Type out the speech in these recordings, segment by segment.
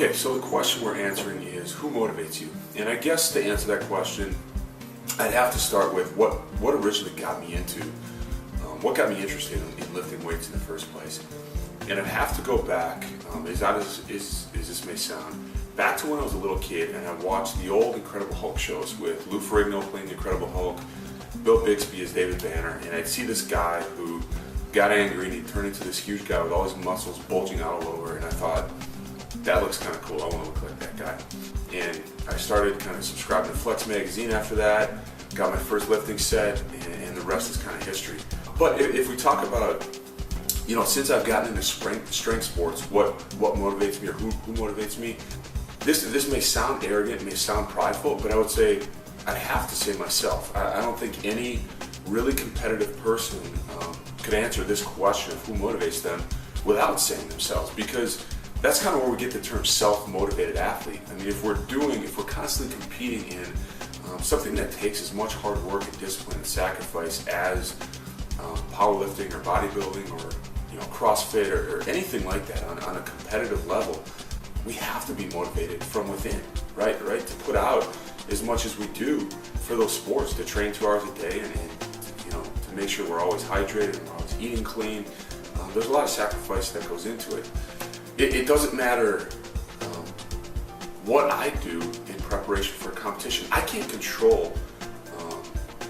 Okay, so the question we're answering is, who motivates you? And I guess to answer that question, I'd have to start with what originally got me into, what got me interested in lifting weights in the first place. And I'd have to go back, as odd as this may sound, back to when I was a little kid and I watched the old Incredible Hulk shows with Lou Ferrigno playing the Incredible Hulk, Bill Bixby as David Banner, and I'd see this guy who got angry and he'd turn into this huge guy with all his muscles bulging out all over, and I thought, that looks kind of cool, I want to look like that guy. And I started kind of subscribing to Flex magazine after that, got my first lifting set, and the rest is kind of history. But if we talk about, since I've gotten into strength sports, what motivates me or who motivates me, this may sound arrogant, it may sound prideful, but I would say, I have to say myself. I don't think any really competitive person could answer this question of who motivates them without saying themselves, because that's kind of where we get the term self-motivated athlete. I mean, if we're constantly competing in something that takes as much hard work and discipline and sacrifice as powerlifting or bodybuilding or CrossFit or anything like that on a competitive level, we have to be motivated from within, right? To put out as much as we do for those sports, to train 2 hours a day and to make sure we're always hydrated and we're always eating clean. There's a lot of sacrifice that goes into it. It doesn't matter what I do in preparation for a competition. I can't control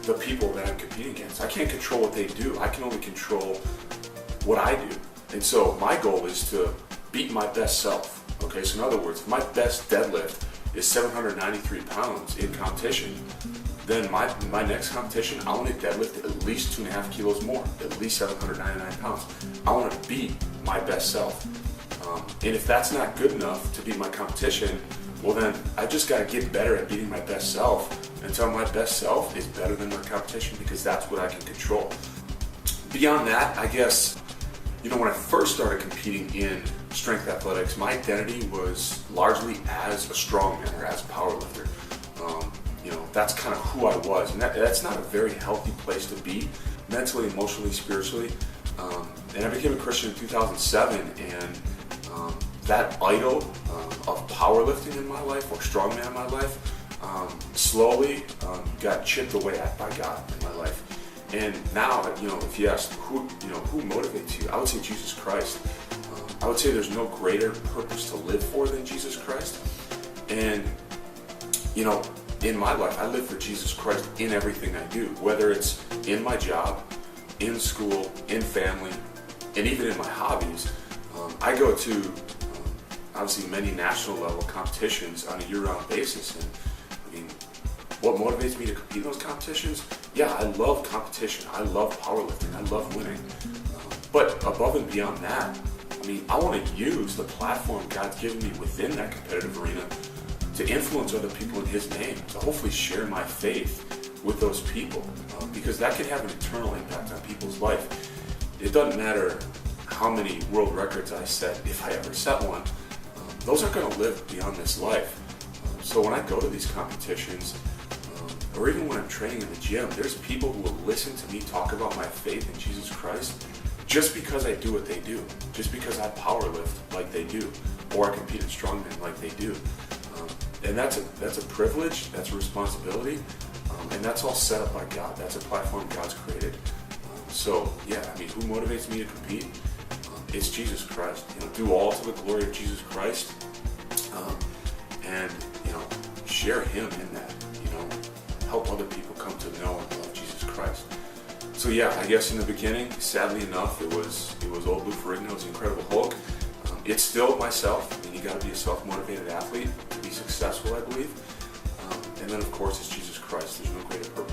the people that I'm competing against. I can't control what they do. I can only control what I do. And so my goal is to beat my best self. Okay, so in other words, if my best deadlift is 793 pounds in competition, then my next competition, I want to deadlift at least 2.5 kilos more, at least 799 pounds. I want to beat my best self. And if that's not good enough to beat my competition, well then I just got to get better at beating my best self until my best self is better than my competition, because that's what I can control. Beyond that, I guess, when I first started competing in strength athletics, my identity was largely as a strongman or as a powerlifter. That's kind of who I was, and that's not a very healthy place to be, mentally, emotionally, spiritually. And I became a Christian in 2007, and that idol of powerlifting in my life, or strongman in my life, slowly got chipped away at by God in my life. And now, if you ask who motivates you, I would say Jesus Christ. I would say there's no greater purpose to live for than Jesus Christ. And, in my life, I live for Jesus Christ in everything I do, whether it's in my job, in school, in family, and even in my hobbies. I go to, obviously, many national level competitions on a year-round basis. And, what motivates me to compete in those competitions? Yeah, I love competition. I love powerlifting. I love winning. But above and beyond that, I want to use the platform God's given me within that competitive arena to influence other people in His name, to hopefully share my faith with those people, because that can have an eternal impact on people's life. It doesn't matter how many world records I set, if I ever set one, those aren't going to live beyond this life. So when I go to these competitions, or even when I'm training in the gym, there's people who will listen to me talk about my faith in Jesus Christ just because I do what they do, just because I powerlift like they do, or I compete in strongman like they do. And that's a privilege, that's a responsibility, and that's all set up by God. That's a platform God's created. So yeah, who motivates me to compete? It's Jesus Christ. Do all to the glory of Jesus Christ, and share Him in that. Help other people come to know and love Jesus Christ. So yeah, I guess in the beginning, sadly enough, it was old Lou Ferrigno's Incredible Hulk. It's still myself. You got to be a self-motivated athlete to be successful, I believe. And then of course it's Jesus Christ. There's no greater purpose